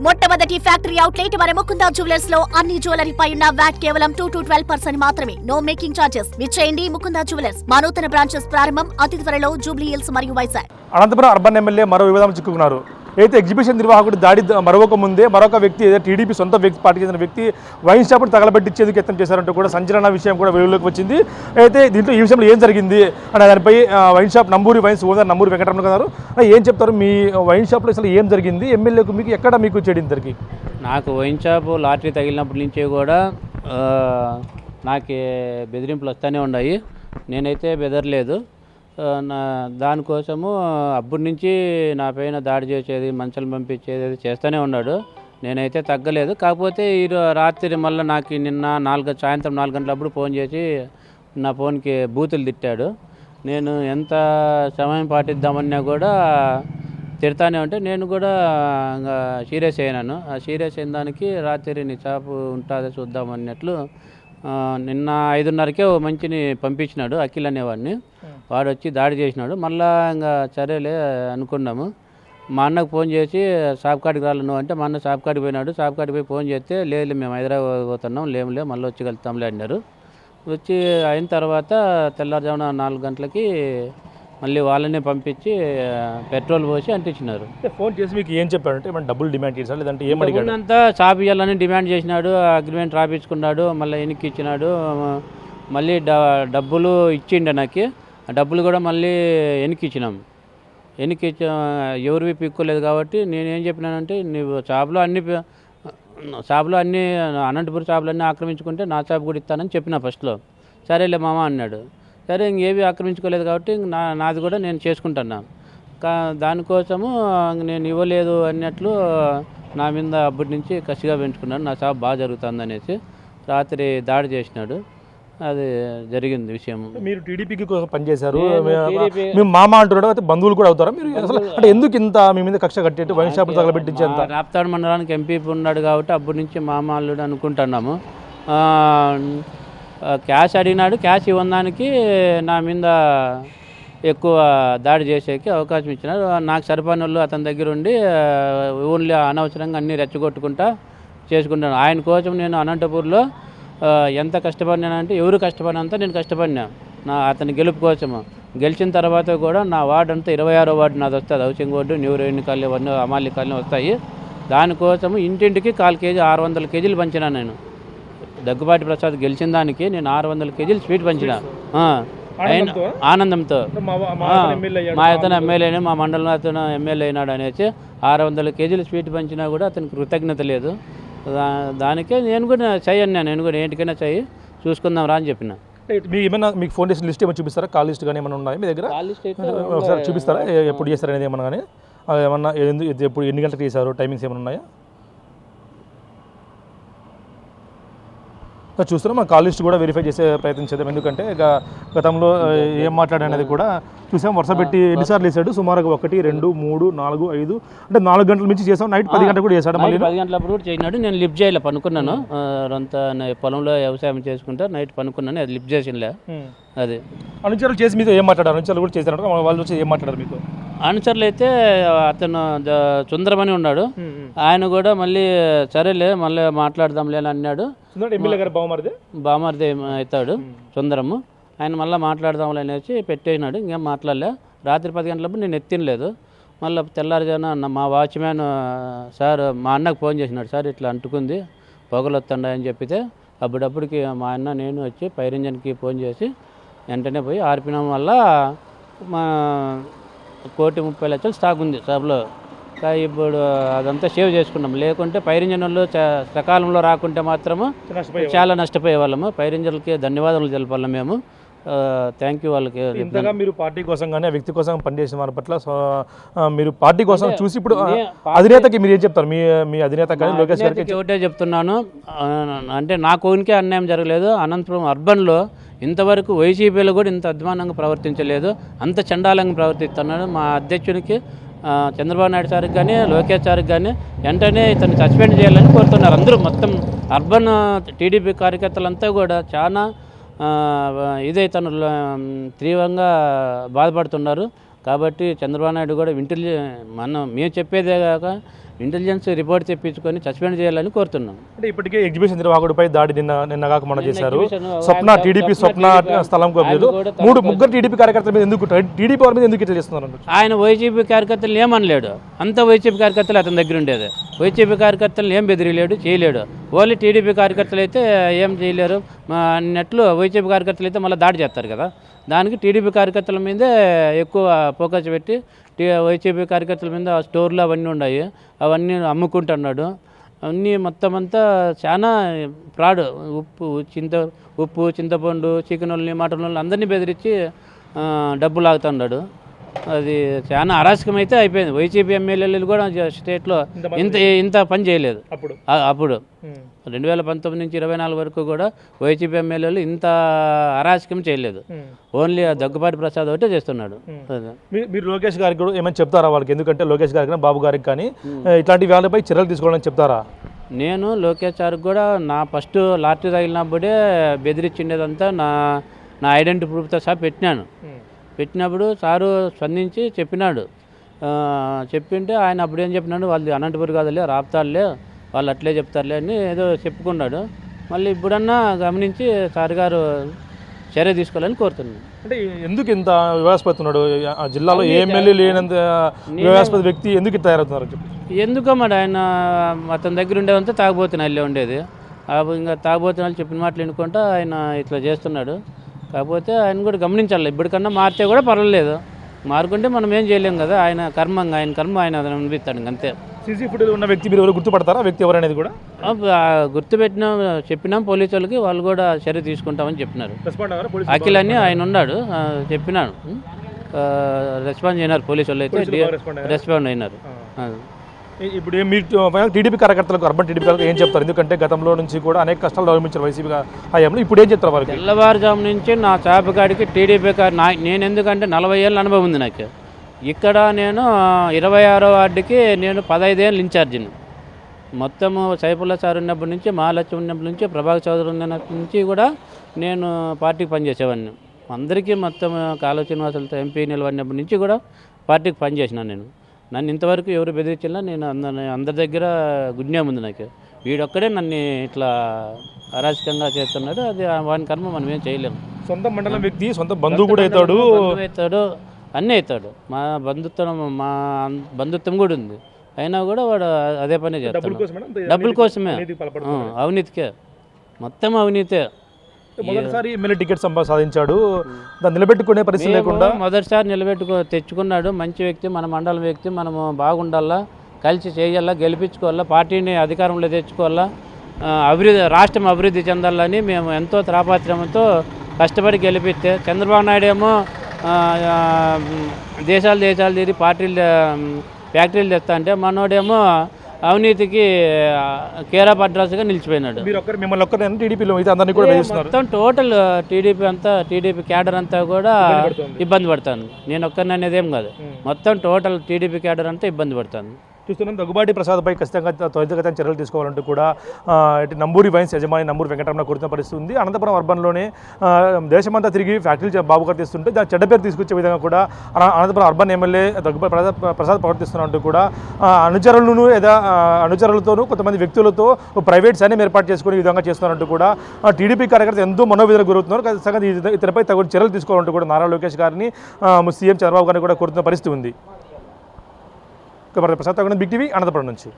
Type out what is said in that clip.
మొట్టమొదటి factory outlet మన Mukunda jewellers లో అన్ని జ్యువెలరీ పై ఉన్న వ్యాట్ కేవలం 2 to 12% మాత్రమే. No making charges. విచ్చేయండి ముకుందా జ్యువెలర్స్. మా నూతన బ్రాంచెస్ ప్రారంభం అతి త్వరలో జూబ్లీ హిల్స్ మరియు వైజాగ్. అనంతపురం అర్బన్ ఎమ్మెల్యే మరో వివాదం చిక్కుకున్నారు. అయితే ఎగ్జిబిషన్ నిర్వాహకుడు దాడి మరొక ముందే మరొక వ్యక్తి టీడీపీ సొంత వ్యక్తి పార్టీకి చెందిన వ్యక్తి వైన్ షాప్ను తగలబెట్టించేందుకు యత్నం చేశారంటూ కూడా సంచలన విషయం కూడా వెలుగులోకి వచ్చింది. అయితే దీంట్లో ఈ విషయంలో ఏం జరిగింది అనే దానిపై wine shop Namburi wines owner Namburi Venkataramana గారు ఏం చెప్తారు? మీ వైన్ షాప్లో అసలు ఏం జరిగింది? ఎమ్మెల్యేకు మీకు ఎక్కడ మీకు చెడింది జరిగి? నాకు వైన్ షాప్ లాటరీ తగిలినప్పటి నుంచి కూడా నాకు బెదిరింపులు వస్తూనే ఉన్నాయి. నేనైతే బెదరలేదు. దానికోసము అప్పటి నుంచి నా పైన దాడి చేసేది, మంచాలు పంపించేది చేస్తూనే ఉన్నాడు. నేనైతే తగ్గలేదు. కాకపోతే ఈ రాత్రి మళ్ళీ నాకు నిన్న సాయంత్రం 4 గంటలప్పుడు ఫోన్ చేసి నా ఫోన్కి బూతులు తిట్టాడు. నేను ఎంత సమయం పాటిద్దామన్నా కూడా తిడతానే ఉంటే నేను కూడా ఇంకా సీరియస్ అయినాను. ఆ సీరియస్ అయిన దానికి రాత్రి నీ షాపు ఉంటుందో చూద్దామన్నట్లు నిన్న 5:30కే మంచిని పంపించినాడు అఖిల్ అనేవాడిని. వాడు వచ్చి దాడి చేసినాడు. మళ్ళీ ఇంకా సరేలే అనుకున్నాము. మా అన్నకు ఫోన్ చేసి షాప్ కాడికి రాలను అంటే మా అన్న షాప్ కాడికి పోయినాడు. షాప్ కాడికి పోయి ఫోన్ చేస్తే లేదు మేము హైదరాబాద్ పోతున్నాం, లేములే మళ్ళీ వచ్చి కలుస్తాంలే అన్నారు. వచ్చి అయిన తర్వాత తెల్లారుజామున 4 గంటలకి మళ్ళీ వాళ్ళనే పంపించి పెట్రోల్ పోసి అంటించినారు. ఫోన్ చేసి మీకు ఏం చెప్పాడంటే ఏమైనా డబ్బులు డిమాండ్ చేశాడు లేదంటే ఏమడిగాడు? అంతా షాప్ ఇవ్వాలని డిమాండ్ చేసినాడు. అగ్రిమెంట్ రాపించుకున్నాడు. మళ్ళీ వెనక్కి ఇచ్చినాడు. మళ్ళీ డబ్బులు ఇచ్చిండే నాకు. ఆ డబ్బులు కూడా మళ్ళీ వెనక్కి ఇచ్చినాం. వెనక్కి ఎవరివి పిక్కోలేదు కాబట్టి నేనేం చెప్పినానంటే నువ్వు షాప్లో అన్ని అనంతపురం షాపులు అన్నీ ఆక్రమించుకుంటే నా షాప్ కూడా ఇస్తానని చెప్పిన ఫస్ట్లో. సరేలే మామ అన్నాడు. సరే ఇంకేవి ఆక్రమించుకోలేదు కాబట్టి నాది కూడా నేను చేసుకుంటున్నా. దానికోసము నేను ఇవ్వలేదు అన్నట్లు నా మీద అప్పటి నుంచి కసిగా పెంచుకున్నాడు. నా షాప్ బాగా జరుగుతుంది అనేసి రాత్రి దాడి చేసినాడు. అది జరిగింది విషయం. మీరు టీడీపీకి పనిచేశారు, మేము మామ అంటున్నాడు. అయితే బంధువులు కూడా అవుతారా మీరు? అసలు అంటే ఎందుకు ఇంత మీ మీద కక్ష కట్టేట్టు వైన్ షాపులు తగలబెట్టించేంత? రాప్తాడు మండలానికి ఎంపీ ఉన్నాడు కాబట్టి అప్పటి నుంచి మామ అల్లుడు అనుకుంటున్నాము. క్యాష్ అడిగినాడు. క్యాష్ ఇవ్వడానికి నా మీద ఎక్కువ దాడి చేసేకి అవకాశం ఇచ్చినారు. నాకు సరిపోయిన వాళ్ళు అతని దగ్గర ఉండి ఓన్లీ అనవసరంగా అన్నీ రెచ్చగొట్టుకుంటా చేసుకుంటాను. ఆయన కోసం నేను అనంతపూర్లో ఎంత కష్టపడినానంటే ఎవరు కష్టపడినంత నేను కష్టపడినా అతని గెలుపు కోసము. గెలిచిన తర్వాత కూడా నా వార్డు అంతా 26వ వార్డు నాది వస్తుంది. Housing ward, new revenue colony, అవన్నీ అమాలి కాలనీ వస్తాయి. దానికోసము ఇంటింటికి 1/4 కేజీ 600 కేజీలు పంచినా. నేను దగ్గుబాటి ప్రసాద్ గెలిచిన దానికి నేను 600 కేజీలు స్వీట్ పంచిన ఆనందంతో. మా అతను ఎమ్మెల్యేనే, మా మండలం అతను ఎమ్మెల్యే అయినాడు అనేసి 600 కేజీలు స్వీట్ పంచినా కూడా అతనికి కృతజ్ఞత లేదు. దానికే నేను కూడా చెయ్యను. నేను కూడా ఏంటికైనా చెయ్యి చూసుకుందాం రా అని చెప్పిన. మీకు ఫోన్ చేసిన లిస్ట్ ఏమైనా చూపిస్తారా? కాల్ లిస్ట్ కానీ ఏమైనా ఉన్నాయా మీ దగ్గర? ఒకసారి చూపిస్తారా ఎప్పుడు చేస్తారు అనేది ఏమన్నా? కానీ ఏమన్నా ఎప్పుడు ఎన్ని గంటలకు చేశారు, టైమింగ్స్ ఏమైనా ఉన్నాయా చూస్తున్నాం? మా కాల్ లిస్ట్ కూడా వెరిఫై చేసే ప్రయత్నం చేద్దాం. ఎందుకంటే గతంలో ఏం మాట్లాడనేది కూడా చూసాం. వరుస పెట్టి ఎన్నిసార్లు వేసాడు? సుమారుగా 1, 2, 3, 4, 5 అంటే 4 గంటల నుంచి చేసాం. నైట్ 10 గంటలకు కూడా చేశాడు. మళ్ళీ 10 గంటలప్పుడు కూడా చేసినాడు. నేను లిఫ్ట్ చేయాలి పనుకున్నాను. అంత పొలంలో వ్యవసాయం చేసుకుంటా నైట్ పనుకున్నాను. అది లిఫ్ట్ చేసినలే. అది అనుచరులు చేసి మీతో ఏం మాట్లాడారు? అనుచరులు కూడా చేశారు. వాళ్ళు వచ్చి ఏం మాట్లాడారు మీకు? అనుచరులు అయితే అతను సుందరమని ఉన్నాడు. ఆయన కూడా మళ్ళీ సరేలే మళ్ళీ మాట్లాడదాంలే అని అన్నాడు. బామారిది అవుతాడు సుందరము. ఆయన మళ్ళీ మాట్లాడదాంలే అనేసి పెట్టేసినాడు. ఇంకేం మాట్లాడలే. రాత్రి 10 గంటలప్పుడు నేను ఎత్తినలేదు. మళ్ళీ తెల్లారుజాన మా వాచ్మ్యాన్ సార్ మా అన్నకు ఫోన్ చేసినాడు. సార్ ఇట్లా అంటుకుంది, పొగలు వస్తుండ అని చెప్పితే అప్పుడప్పటికి మా అన్న నేను వచ్చి ఫైర్ ఇంజన్కి ఫోన్ చేసి వెంటనే పోయి ఆర్పినాం వల్ల మా 1,30,00,000 స్టాక్ ఉంది షాప్లో. ఇప్పుడు అదంతా సేవ్ చేసుకున్నాం. లేకుంటే ఫైర్ ఇంజన్ వాళ్ళు సకాలంలో రాకుంటే మాత్రము చాలా నష్టపోయే వాళ్ళము. ఫైర్ ఇంజన్లకి ధన్యవాదాలు తెలపాలి మేము. థ్యాంక్ యూ వాళ్ళకి. ఇంతగా మీరు పార్టీ కోసం కానీ ఆ వ్యక్తి కోసం పనిచేసిన వారి పట్ల మీరు పార్టీ కోసం చూసి ఇప్పుడు అధినేతకి మీరు ఏం చెప్తారు? మీ అధినేత కానీ లోకేష్ గారికి ఒకటే చెప్తున్నాను. అంటే నా కోనికే అన్యాయం జరగలేదు. అనంతపురం అర్బన్లో ఇంతవరకు వైసీపీలో కూడా ఇంత అధ్వానంగా ప్రవర్తించలేదు. అంత చండాలంగా ప్రవర్తిస్తున్నాడు. మా అధ్యక్షునికి చంద్రబాబు నాయుడు సార్కి కానీ లోకేష్ సార్కి కానీ వెంటనే ఇతన్ని సస్పెండ్ చేయాలని కోరుతున్నారు అందరూ. మొత్తం అర్బన్ టీడీపీ కార్యకర్తలంతా కూడా చాలా ఇదైతను తీవ్రంగా బాధపడుతున్నారు. కాబట్టి చంద్రబాబు నాయుడు కూడా మేము చెప్పేదే కాక ఇంటెలిజెన్స్ రిపోర్ట్ తెప్పించుకొని సస్పెండ్ చేయాలని కోరుతున్నాం. అంటే ఇప్పటికే ఎగ్జిబిషన్ నిర్వాహకుడిపై దాడి నిన్న కాక మొన్న చేశారు. ఎగ్జిబిషన్ స్వప్న టీడీపీ స్వప్న స్థలం లేదు, ముగ్గురు టీడీపీ కార్యకర్తల మీద ఎందుకు టీడీపీ వారి మీద ఎందుకు ఇట్లా చేస్తున్నారు? ఆయన వైసీపీ కార్యకర్తలు ఏమనలేడు, అంత వైసీపీ కార్యకర్తలు అతని దగ్గర ఉండేది. వైసీపీ కార్యకర్తలను ఏం బెదిరియలేడు, చేయలేడు. ఓన్లీ టీడీపీ కార్యకర్తలు అయితే ఏం చేయలేరు అన్నట్లు వైసీపీ కార్యకర్తలు అయితే మళ్ళీ దాడి చేస్తారు కదా. దానికి టీడీపీ కార్యకర్తల మీదే ఎక్కువ ఫోకస్ పెట్టి వైసీపీ కార్యకర్తల మీద స్టోర్లు అవన్నీ ఉన్నాయి, అవన్నీ అమ్ముకుంటున్నాడు. అన్నీ మొత్తం అంతా చాలా ఫ్రాడ్. ఉప్పు చింతపండు చికెన్ వాళ్ళని మటన్ వాళ్ళని అందరినీ బెదిరించి డబ్బు లాగుతున్నాడు. అది చాలా అరాచకం అయితే అయిపోయింది. వైసీపీ ఎమ్మెల్యేలు కూడా స్టేట్లో ఇంత పని చేయలేదు. అప్పుడు 2019 నుంచి 24 వరకు కూడా వైసీపీ ఎమ్మెల్యేలు ఇంత అరాచకం చేయలేదు. ఓన్లీ దగ్గుబాటి ప్రసాద్ ఒకటే చేస్తున్నాడు. మీరు లోకేష్ గారికి కూడా ఏమైనా చెప్తారా వాళ్ళకి? ఎందుకంటే లోకేష్ గారికి కానీ బాబు గారికి కానీ ఇట్లాంటి వాళ్ళపై చర్యలు తీసుకోవాలని చెప్తారా? నేను లోకేష్ గారికి కూడా నా ఫస్ట్ లాటరీ తగిలినప్పుడే బెదిరించిండేదంతా నా ఐడెంటిటీ ప్రూఫ్తో సహా పెట్టినప్పుడు సారు స్పందించి చెప్పినాడు. చెప్పింటే ఆయన అప్పుడు ఏం చెప్పినాడు, వాళ్ళు అనంతపురం కాదులే రాపుతారులే, వాళ్ళు అట్లే చెప్తారులే అని ఏదో చెప్పుకున్నాడు. మళ్ళీ ఇప్పుడన్నా గమనించి సార్ గారు చర్య తీసుకోవాలని కోరుతున్నాను. అంటే ఎందుకు ఇంత వివాదాస్పడుతున్నాడు? ఆ జిల్లాలో ఏ ఎమ్మెల్యే లేనంత వివాదాస్పద వ్యక్తి ఎందుకు ఇట్లా తయారవుతున్నారు? ఎందుకో మరి ఆయన అతని దగ్గర ఉండేదంతా తాగుబోతున్న అల్లే ఉండేది. ఇంకా తాగుబోతున్న వాళ్ళు చెప్పిన మాటలు ఎన్నుకుంటా ఆయన ఇట్లా చేస్తున్నాడు. కాకపోతే ఆయన కూడా గమనించాలి. ఇప్పటికన్నా మారితే కూడా పర్వాలేదు, మారుకుంటే మనం ఏం చేయలేం కదా. ఆయన కర్మ ఆయన అనిపిస్తాడు అంతే. సీసీ ఫుటేజ్ ఉన్న వ్యక్తి మీరు ఎవరు గుర్తుపడతారా? వ్యక్తి ఎవరనేది కూడా చెప్పినాం పోలీసు వాళ్ళకి, వాళ్ళు కూడా చర్య తీసుకుంటామని చెప్పినారు. అఖిల్ అని ఆయన ఉన్నాడు, చెప్పినాడు. రెస్పాన్స్ అయినారు పోలీసు వాళ్ళు, అయితే రెస్పాండ్ అయినారు. ఇప్పుడు మీరు టీడీపీ కార్యకర్తలకు అర్బన్ టీడీపీ కార్యకర్తలకు ఏం చెప్తారు? ఎందుకంటే గతంలో నుంచి కూడా అనేక కష్టాలు అనుభవించారు వైసీపీ హయాంలో. ఇప్పుడు ఏం చెప్తారు వారికి? తెల్లవారుజాము నుంచి నా చాపకాడికి టీడీపీ నేను ఎందుకంటే 40 ఏళ్ళ అనుభవం ఉంది నాకు. ఇక్కడ నేను 26వ వార్డుకి నేను 15 ఏళ్ళు ఇన్ఛార్జిని. మొత్తము సైఫుల్లా సార్ ఉన్నప్పటి నుంచి, మహాలక్ష్మి ఉన్నప్పటి నుంచి, ప్రభాకర్ చౌదరి ఉన్నప్పటి నుంచి కూడా నేను పార్టీకి పనిచేసేవాడిని. అందరికీ మొత్తం కాలువ శ్రీనివాసులతో ఎంపీ నిలబడినప్పటి నుంచి కూడా పార్టీకి పనిచేసినాను నేను. నన్ను ఇంతవరకు ఎవరు బెదిరించినా నేను అందరి దగ్గర గుడ్నే ఉంది నాకు. వీడొక్కడే నన్ను ఇట్లా అరాచకంగా చేస్తున్నాడు. అది వాని కర్మ మనం ఏం చేయలేము. సొంత మండలం వ్యక్తి, సొంత బంధువు కూడా అవుతాడు, అన్నీ అవుతాడు. మా బంధుత్వం కూడా ఉంది, అయినా కూడా వాడు అదే పని చేస్తాడు. డబ్బుల కోసమే, అవినీతికే, మొత్తం అవినీతే. మొదటిసారి ఎమ్మెల్యే టికెట్ సాధించాడు, దాన్ని నిలబెట్టుకునే పరిస్థితి లేకుండా మొదటిసారి తెచ్చుకున్నాడు. మంచి వ్యక్తి, మన మండలం వ్యక్తి, మనము బాగుండాలా, కలిసి చేయాలా, గెలిపించుకోవాలా, పార్టీని అధికారంలో తెచ్చుకోవాలా, రాష్ట్రం అభివృద్ధి చెందాలని మేము ఎంతో తాపత్రయంతో కష్టపడి గెలిపిస్తే, చంద్రబాబు నాయుడు ఏమో దేశాలు తిరిగి ఫ్యాక్టరీలు తెస్తా అంటే మనోడేమో అవినీతికి కేరాఫ్ అడ్రస్గా నిలిచిపోయినాడు. మొత్తం టోటల్ టీడీపీ క్యాడర్ అంతా కూడా ఇబ్బంది పడుతుంది. నేను ఒక్కరిని అనేది ఏం కాదు, మొత్తం టోటల్ టీడీపీ క్యాడర్ అంతా ఇబ్బంది పడుతుంది. చూస్తున్నాం దగ్గుబాటి ప్రసాద్పై ఖచ్చితంగా త్వరితగతిన చర్యలు తీసుకోవాలంటూ కూడా నంబూరి వైన్స్ యజమాని నంబూరి వెంకటరమణ కోరుతున్న పరిస్థితి ఉంది. అనంతపురం అర్బన్లోనే దేశమంతా తిరిగి ఫ్యాక్టరీలు బాబు గారు తీస్తుంటే దాని చెడ్డ పేరు తీసుకొచ్చే విధంగా కూడా అనంతపురం అర్బన్ ఎమ్మెల్యే దగ్గుబాటి ప్రసాద్ ప్రవర్తిస్తున్నట్టు కూడా అనుచరులతోనూ కొంతమంది వ్యక్తులతో ప్రైవేట్ సైన్యం ఏర్పాటు చేసుకునే విధంగా చేస్తున్నట్టు కూడా టీడీపీ కార్యకర్తలు ఎంతో మనోవేదన గురవుతున్నారు. ఖచ్చితంగా ఇతనిపై తగు చర్యలు తీసుకోవాలంటూ కూడా నారా లోకేష్ గారిని సీఎం చంద్రబాబు గారిని కూడా కోరుతున్న పరిస్థితి ఉంది. ప్రసాద్ బిగ్ టీవీ అనంతపురం నుంచి.